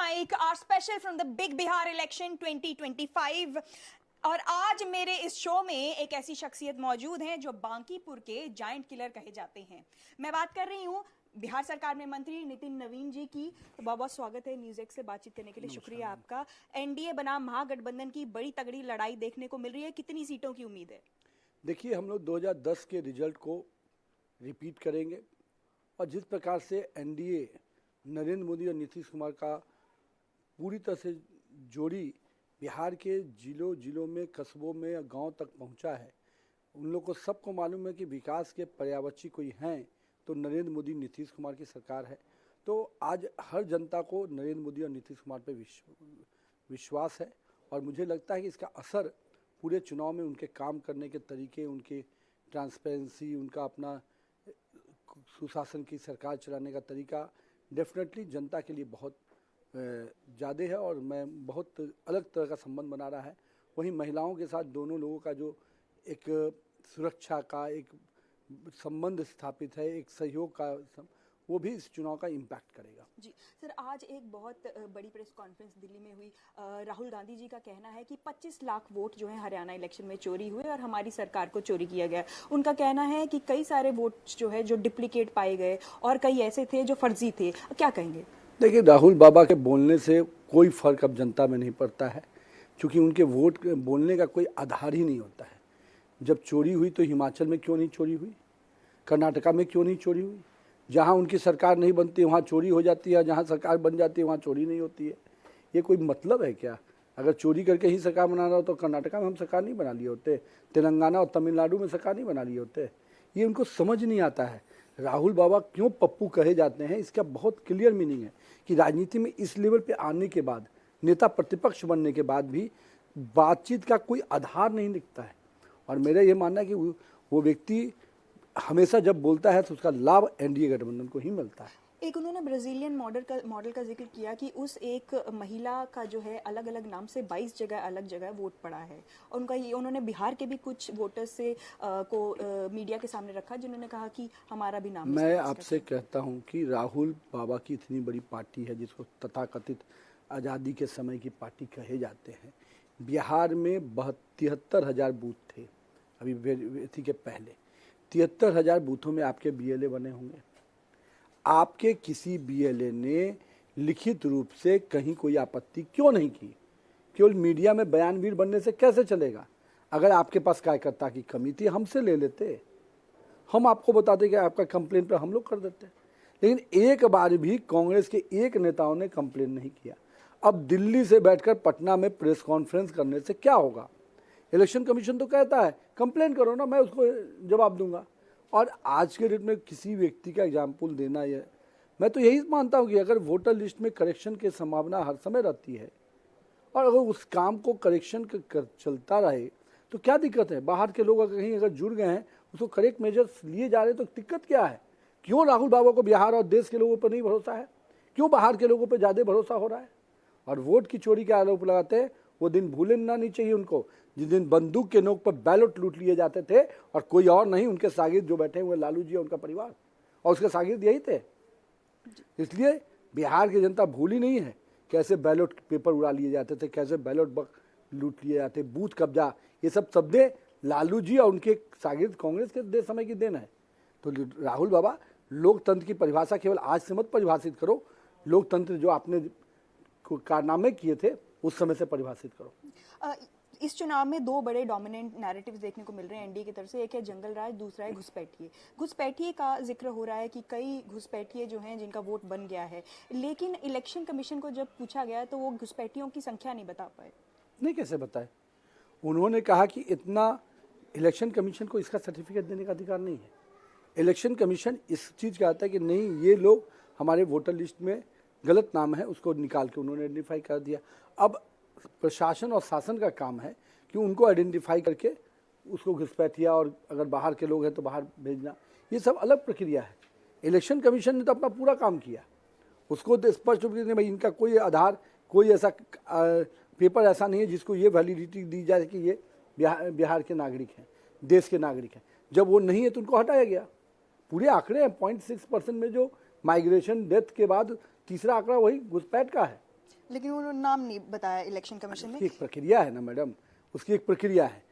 Mike, our special from the Big Bihar Election 2025. और आज मेरे इस शो में एक ऐसी शख्सियत मौजूद है जो बांकीपुर के जायंट किलर कहे जाते हैं। मैं बात कर रही हूँ बिहार सरकार में मंत्री नितिन नवीन जी की। तो बहुत बहुत स्वागत है न्यूज़ 1 से बातचीत करने के लिए। शुक्रिया आपका। एनडीए बनाम महागठबंधन की बड़ी तगड़ी लड़ाई देखने को मिल रही है, कितनी सीटों की उम्मीद है? देखिए, हम लोग 2010 के रिजल्ट को रिपीट करेंगे और जिस प्रकार से एनडीए नरेंद्र मोदी और नीतीश कुमार का पूरी तरह से जोड़ी बिहार के जिलों में, कस्बों में, गांव तक पहुंचा है, उन लोग को सबको मालूम है कि विकास के पर्यावची कोई हैं तो नरेंद्र मोदी नीतीश कुमार की सरकार है। तो आज हर जनता को नरेंद्र मोदी और नीतीश कुमार पे विश्वास है और मुझे लगता है कि इसका असर पूरे चुनाव में उनके काम करने के तरीके, उनके ट्रांसपेरेंसी, उनका अपना सुशासन की सरकार चलाने का तरीका डेफिनेटली जनता के लिए बहुत ज़्यादा है और मैं बहुत अलग तरह का संबंध बना रहा है। वहीं महिलाओं के साथ दोनों लोगों का जो एक सुरक्षा का एक संबंध स्थापित है, एक सहयोग का, वो भी इस चुनाव का इम्पैक्ट करेगा। जी सर, आज एक बहुत बड़ी प्रेस कॉन्फ्रेंस दिल्ली में हुई। राहुल गांधी जी का कहना है कि 25 लाख वोट जो है हरियाणा इलेक्शन में चोरी हुए और हमारी सरकार को चोरी किया गया। उनका कहना है कि कई सारे वोट जो है जो डुप्लीकेट पाए गए और कई ऐसे थे जो फर्जी थे। क्या कहेंगे? देखिए, राहुल बाबा के बोलने से कोई फर्क अब जनता में नहीं पड़ता है, क्योंकि उनके वोट बोलने का कोई आधार ही नहीं होता है। जब चोरी हुई तो हिमाचल में क्यों नहीं चोरी हुई, कर्नाटका में क्यों नहीं चोरी हुई? जहाँ उनकी सरकार नहीं बनती वहाँ चोरी हो जाती है, जहाँ सरकार बन जाती है वहाँ चोरी नहीं होती है। ये कोई मतलब है क्या? अगर चोरी करके ही सरकार बनाना हो तो कर्नाटका में हम सरकार नहीं बना लिए होते, तेलंगाना और तमिलनाडु में सरकार नहीं बना लिए होते। ये उनको समझ नहीं आता है। राहुल बाबा क्यों पप्पू कहे जाते हैं, इसका बहुत क्लियर मीनिंग है कि राजनीति में इस लेवल पे आने के बाद, नेता प्रतिपक्ष बनने के बाद भी बातचीत का कोई आधार नहीं दिखता है। और मेरा ये मानना है कि वो व्यक्ति हमेशा जब बोलता है तो उसका लाभ एनडीए गठबंधन को ही मिलता है। एक उन्होंने ब्राजीलियन मॉडल का जिक्र किया कि उस एक महिला का जो है अलग अलग नाम से 22 जगह अलग जगह वोट पड़ा है। और उनका ये उन्होंने बिहार के भी कुछ वोटर्स से को मीडिया के सामने रखा जिन्होंने कहा कि हमारा भी नाम। मैं आपसे कहता हूं कि राहुल बाबा की इतनी बड़ी पार्टी है जिसको तथाकथित आज़ादी के समय की पार्टी कहे जाते हैं। बिहार में 73,000 बूथ थे अभी के पहले। 73,000 बूथों में आपके बीएलए बने होंगे। आपके किसी बीएलए ने लिखित रूप से कहीं कोई आपत्ति क्यों नहीं की? केवल मीडिया में बयानवीर बनने से कैसे चलेगा? अगर आपके पास कार्यकर्ता की कमी थी, हमसे ले लेते, हम आपको बताते कि आपका कंप्लेन पर हम लोग कर देते। लेकिन एक बार भी कांग्रेस के एक नेताओं ने कंप्लेन नहीं किया। अब दिल्ली से बैठकर पटना में प्रेस कॉन्फ्रेंस करने से क्या होगा? इलेक्शन कमीशन तो कहता है कंप्लेन करो ना, मैं उसको जवाब दूंगा। और आज के डेट में किसी व्यक्ति का एग्जाम्पल देना, ये मैं तो यही मानता हूँ कि अगर वोटर लिस्ट में करेक्शन की संभावना हर समय रहती है और अगर उस काम को करेक्शन चलता रहे तो क्या दिक्कत है? बाहर के लोग कहीं अगर जुड़ गए हैं, उसको करेक्ट मेजर्स लिए जा रहे हैं, तो दिक्कत क्या है? क्यों राहुल बाबा को बिहार और देश के लोगों पर नहीं भरोसा है? क्यों बाहर के लोगों पर ज़्यादा भरोसा हो रहा है? और वोट की चोरी के आरोप लगाते हैं। वो दिन भूलना नहीं चाहिए उनको जिस दिन बंदूक के नोक पर बैलेट लूट लिए जाते थे और कोई और नहीं, उनके शागिर्द जो बैठे हुए लालू जी और उनका परिवार और उसके शागिर्द यही थे। इसलिए बिहार की जनता भूली नहीं है कैसे बैलेट पेपर उड़ा लिए जाते थे, कैसे बैलेट लूट लिए जाते, बूथ कब्जा, ये सब शब्दे लालू जी और उनके शागिर्द कांग्रेस के समय की देन है। तो राहुल बाबा, लोकतंत्र की परिभाषा केवल आज से मत परिभाषित करो, लोकतंत्र जो आपने कारनामे किए थे उस समय से परिभाषित करो। इस चुनाव में दो बड़े डोमिनेंट नैरेटिव्स देखने को मिल रहे हैं एनडीए की तरफ से। एक है जंगल राज, दूसरा है घुसपैठिए। घुसपैठिए का जिक्र हो रहा है कि कई घुसपैठिए जो हैं जिनका वोट बन गया है, लेकिन इलेक्शन कमीशन को जब पूछा गया तो वो घुसपैठियों की संख्या नहीं बता पाए। नहीं, कैसे बताए? उन्होंने कहा कि इतना इलेक्शन कमीशन को इसका सर्टिफिकेट देने का अधिकार नहीं है। इलेक्शन कमीशन इस चीज़ का आता है कि नहीं, ये लोग हमारे वोटर लिस्ट में गलत नाम है, उसको निकाल के उन्होंने आइडेंटिफाई कर दिया। अब प्रशासन और शासन का काम है कि उनको आइडेंटिफाई करके उसको घुसपैठिया और अगर बाहर के लोग हैं तो बाहर भेजना, ये सब अलग प्रक्रिया है। इलेक्शन कमीशन ने तो अपना पूरा काम किया, उसको तो स्पष्ट रूप से भाई इनका कोई आधार, कोई ऐसा पेपर ऐसा नहीं है जिसको ये वैलिडिटी दी जाए कि ये बिहार के नागरिक हैं, देश के नागरिक हैं। जब वो नहीं है तो उनको हटाया गया। पूरे आंकड़े हैं, 0.6% में जो माइग्रेशन डेथ के बाद तीसरा आंकड़ा वही घुसपैठ का है। लेकिन उन्होंने नाम नहीं बताया इलेक्शन कमीशन ने। उसकी एक प्रक्रिया है ना मैडम, उसकी एक प्रक्रिया है।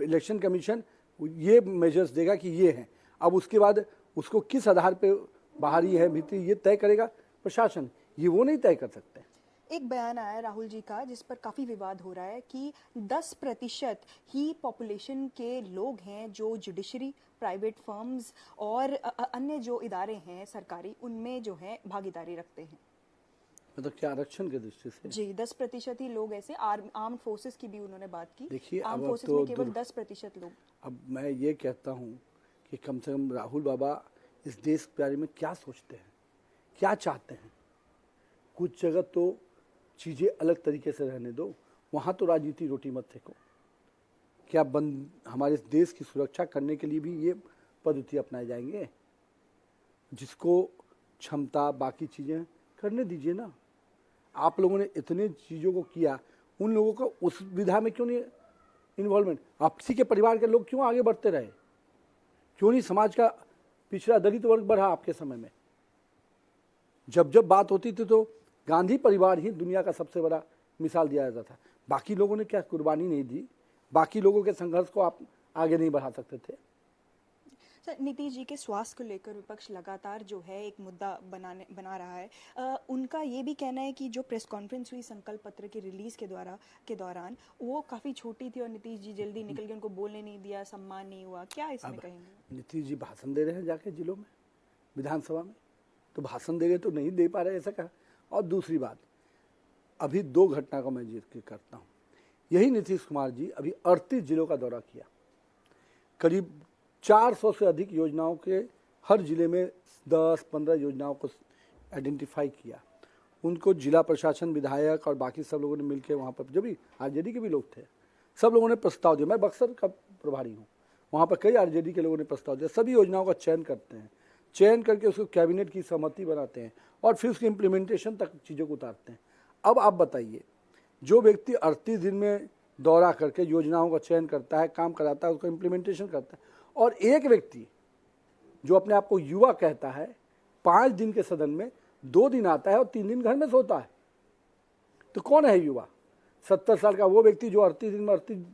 इलेक्शन कमीशन ये मेजर्स देगा कि ये है, अब उसके बाद उसको किस आधार पे बाहरी है भीतरी ये तय करेगा प्रशासन, ये वो नहीं तय कर सकते। एक बयान आया राहुल जी का जिस पर काफ़ी विवाद हो रहा है कि 10% ही पॉपुलेशन के लोग हैं जो जुडिशरी, प्राइवेट फर्म्स और अन्य जो इदारे हैं सरकारी, उनमें जो है भागीदारी रखते हैं। मतलब क्या आरक्षण के दृष्टि से? जी, 10% ही लोग ऐसे। आर्म फोर्सेस की भी उन्होंने बात की। देखिए, आर्म अब फोर्सेस तो में केवल 10% लोग। अब मैं ये कहता हूँ कि कम से कम राहुल बाबा इस देश के बारे में क्या सोचते हैं, क्या चाहते हैं। कुछ जगह तो चीज़ें अलग तरीके से रहने दो, वहाँ तो राजनीति रोटी मत सेको। क्या हमारे देश की सुरक्षा करने के लिए भी ये पद्धति अपनाए जाएंगे? जिसको क्षमता बाकी चीज़ें करने दीजिए ना। आप लोगों ने इतने चीज़ों को किया, उन लोगों को उस विधा में क्यों नहीं इन्वॉल्वमेंट? आपसी के परिवार के लोग क्यों आगे बढ़ते रहे? क्यों नहीं समाज का पिछड़ा दलित वर्ग बढ़ा आपके समय में? जब जब बात होती थी तो गांधी परिवार ही दुनिया का सबसे बड़ा मिसाल दिया जाता था। बाकी लोगों ने क्या कुर्बानी नहीं दी? बाकी लोगों के संघर्ष को आप आगे नहीं बढ़ा सकते थे? सर, नीतीश जी के स्वास्थ्य को लेकर विपक्ष लगातार जो है एक मुद्दा बना रहा है। उनका ये भी कहना है कि जो प्रेस कॉन्फ्रेंस हुई संकल्प पत्र के रिलीज के दौरान वो काफ़ी छोटी थी और नीतीश जी जल्दी निकल गए, उनको बोलने नहीं दिया, सम्मान नहीं हुआ। क्या इसमें कहेंगे? नीतीश जी भाषण दे रहे हैं जाके जिलों में, विधानसभा में, तो भाषण दे रहे तो नहीं दे पा रहे, ऐसा कहा। और दूसरी बात, अभी 2 घटना का मैं जिक्र करता हूँ। यही नीतीश कुमार जी अभी 38 जिलों का दौरा किया, करीब 400 से अधिक योजनाओं के हर जिले में 10-15 योजनाओं को आइडेंटिफाई किया। उनको जिला प्रशासन, विधायक और बाकी सब लोगों ने मिलकर वहाँ पर, जो भी आरजेडी के भी लोग थे, सब लोगों ने प्रस्ताव दिया। मैं बक्सर का प्रभारी हूँ, वहाँ पर कई आरजेडी के लोगों ने प्रस्ताव दिया। सभी योजनाओं का चयन करते हैं, चयन करके उसको कैबिनेट की सहमति बनाते हैं और फिर उसके इम्प्लीमेंटेशन तक चीज़ों को उतारते हैं। अब आप बताइए, जो व्यक्ति 38 दिन में दौरा करके योजनाओं का चयन करता है, काम कराता है, उसका इम्प्लीमेंटेशन करता है, और एक व्यक्ति जो अपने आप को युवा कहता है 5 दिन के सदन में 2 दिन आता है और 3 दिन घर में सोता है, तो कौन है युवा? 70 साल का वो व्यक्ति जो 38 दिन में 38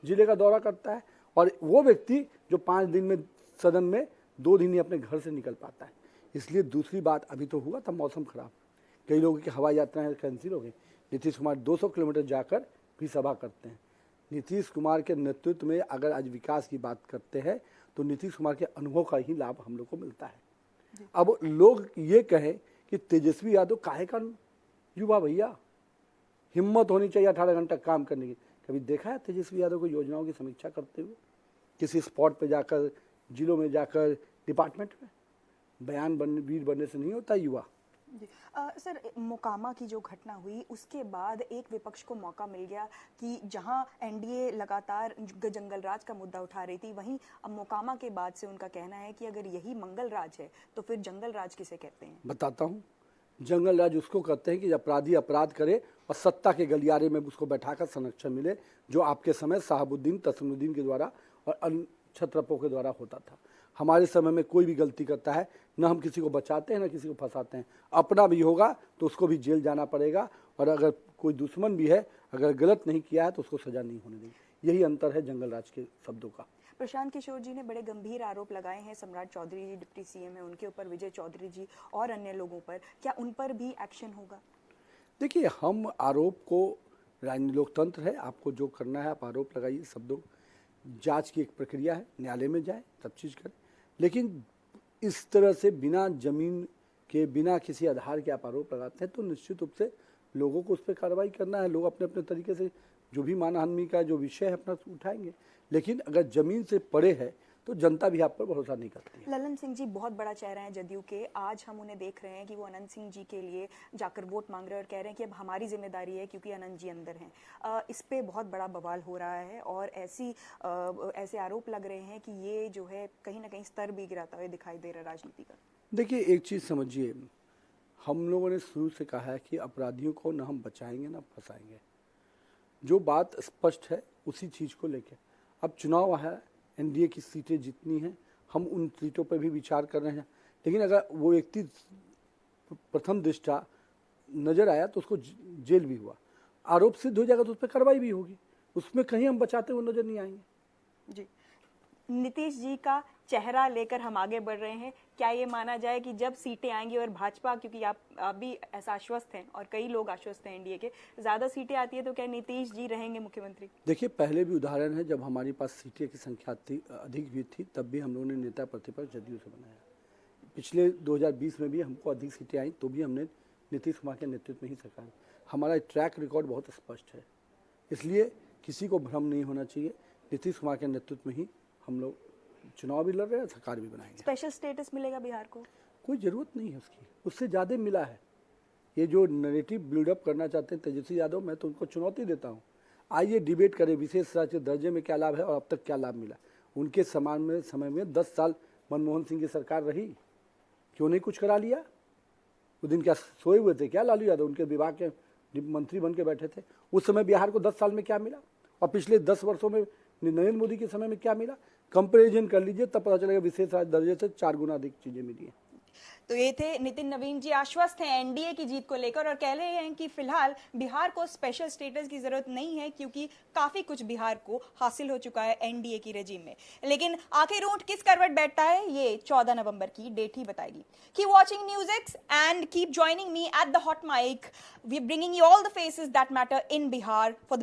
जिले का दौरा करता है, और वो व्यक्ति जो 5 दिन में सदन में 2 दिन ही अपने घर से निकल पाता है। इसलिए दूसरी बात, अभी तो हुआ था मौसम खराब, कई लोगों की हवाई यात्राएं कैंसिल हो गई। नीतीश कुमार 200 किलोमीटर जाकर भी सभा करते हैं। नीतीश कुमार के नेतृत्व में अगर आज विकास की बात करते हैं तो नीतीश कुमार के अनुभव का ही लाभ हम लोग को मिलता है। अब लोग ये कहें कि तेजस्वी यादव काहे का युवा? भैया, हिम्मत होनी चाहिए 18 घंटा काम करने की। कभी देखा है तेजस्वी यादव को योजनाओं की समीक्षा करते हुए किसी स्पॉट पे जाकर, जिलों में जाकर, डिपार्टमेंट में? वीर बनने से नहीं होता युवा। सर, मोकामा की जो घटना हुई उसके बाद एक विपक्ष को मौका मिल गया कि जहां एनडीए लगातार जंगल राज का मुद्दा उठा रही थी, वहीं अब मोकामा के बाद से उनका कहना है कि अगर यही मंगल राज है तो फिर जंगल राज किसे कहते हैं? बताता हूँ। जंगल राज उसको कहते हैं कि अपराधी अपराध करे और सत्ता के गलियारे में उसको बैठाकर संरक्षण मिले, जो आपके समय साहबुद्दीन, तसमुद्दीन के द्वारा और अन्य क्षत्रपों के द्वारा होता था। हमारे समय में कोई भी गलती करता है, न हम किसी को बचाते हैं न किसी को फंसाते हैं। अपना भी होगा तो उसको भी जेल जाना पड़ेगा, और अगर कोई दुश्मन भी है, अगर गलत नहीं किया है तो उसको सजा नहीं होने देगी। यही अंतर है जंगल राज के शब्दों का। प्रशांत किशोर जी ने बड़े गंभीर आरोप लगाए हैं सम्राट चौधरी जी डिप्टी सीएम है उनके ऊपर, विजय चौधरी जी और अन्य लोगों पर। क्या उन पर भी एक्शन होगा? देखिए, हम आरोप को, लोकतंत्र है, आपको जो करना है आप आरोप लगाइए, शब्दों जांच की एक प्रक्रिया है, न्यायालय में जाए, सब चीज़ करें। लेकिन इस तरह से बिना जमीन के, बिना किसी आधार के आप आरोप लगाते हैं तो निश्चित रूप से लोगों को उस पर कार्रवाई करना है। लोग अपने अपने तरीके से जो भी मानहानि का जो विषय है अपना उठाएंगे, लेकिन अगर जमीन से परे है तो जनता भी आप पर भरोसा नहीं करती है। ललन सिंह जी बहुत बड़ा चेहरा है जदयू के। आज हम उन्हें देख रहे हैं कि वो अनंत सिंह जी के लिए जाकर वोट मांग रहे हैं और कह रहे हैं कि अब हमारी जिम्मेदारी है क्योंकि अनंत जी अंदर हैं। इस पे बहुत बड़ा बवाल हो रहा है और ऐसे आरोप लग रहे हैं कि ये जो है कहीं ना कहीं स्तर भी गिराता हुआ दिखाई दे रहा है राजनीति का। देखिए, एक चीज़ समझिए, हम लोगों ने शुरू से कहा है कि अपराधियों को न हम बचाएंगे न फंसाएंगे। जो बात स्पष्ट है उसी चीज़ को लेकर अब चुनाव है, एनडीए की सीटें जितनी हैं हम उन सीटों पर भी विचार कर रहे हैं। लेकिन अगर वो व्यक्ति प्रथम दृष्टा नजर आया तो उसको जेल भी हुआ, आरोप सिद्ध हो जाएगा तो उस पर कार्रवाई भी होगी, उसमें कहीं हम बचाते हुए नजर नहीं आएंगे। जी, नीतीश जी का चेहरा लेकर हम आगे बढ़ रहे हैं। क्या ये माना जाए कि जब सीटें आएंगी और भाजपा, क्योंकि आप भी ऐसा आश्वस्त हैं और कई लोग आश्वस्त हैं एनडीए के, ज्यादा सीटें आती है तो क्या नीतीश जी रहेंगे मुख्यमंत्री? देखिए, पहले भी उदाहरण है, जब हमारे पास सीटें की संख्या अधिक भी थी तब भी हम लोगों ने नेता प्रतिपक्ष जदयू से बनाया। पिछले 2020 में भी हमको अधिक सीटें आई तो भी हमने नीतीश कुमार के नेतृत्व में ही सरकार। हमारा ट्रैक रिकॉर्ड बहुत स्पष्ट है, इसलिए किसी को भ्रम नहीं होना चाहिए। नीतीश कुमार के नेतृत्व में ही हम लोग चुनाव भी लड़ रहे हैं, सरकार भी बनाएंगे। स्पेशल स्टेटस मिलेगा बिहार को? कोई जरूरत नहीं है उसकी, उससे ज़्यादा मिला है। ये जो नैरेटिव बिल्डअप करना चाहते हैं तेजस्वी यादव, मैं तो उनको चुनौती देता हूँ, आइए डिबेट करें विशेष राज्य दर्जे में क्या लाभ है और अब तक क्या लाभ मिला। उनके समय में 10 साल मनमोहन सिंह की सरकार रही, क्यों नहीं कुछ करा लिया? वो दिन क्या सोए हुए थे क्या लालू यादव? उनके विभाग के मंत्री बन के बैठे थे। उस समय बिहार को 10 साल में क्या मिला और पिछले 10 वर्षों में नरेंद्र मोदी के समय में क्या मिला? कंपैरिजन कर लीजिए, तब पता चलेगा विशेष राज्य दर्जे से 4 गुना अधिक चीजें मिली हैं। तो ये थे नितिन नवीन जी, आश्वस्त हैं एनडीए की जीत को लेकर और कह रहे हैं कि फिलहाल बिहार को स्पेशल स्टेटस की जरूरत नहीं है क्योंकि काफी कुछ बिहार को हासिल हो चुका है एनडीए की रेजिम में। लेकिन आखिर ऊंट किस करवट बैठता है ये 14 नवंबर की डेट ही बताएगी। Keep watching news X and keep joining me at the hot mic. We are bringing you all the faces that matter in Bihar for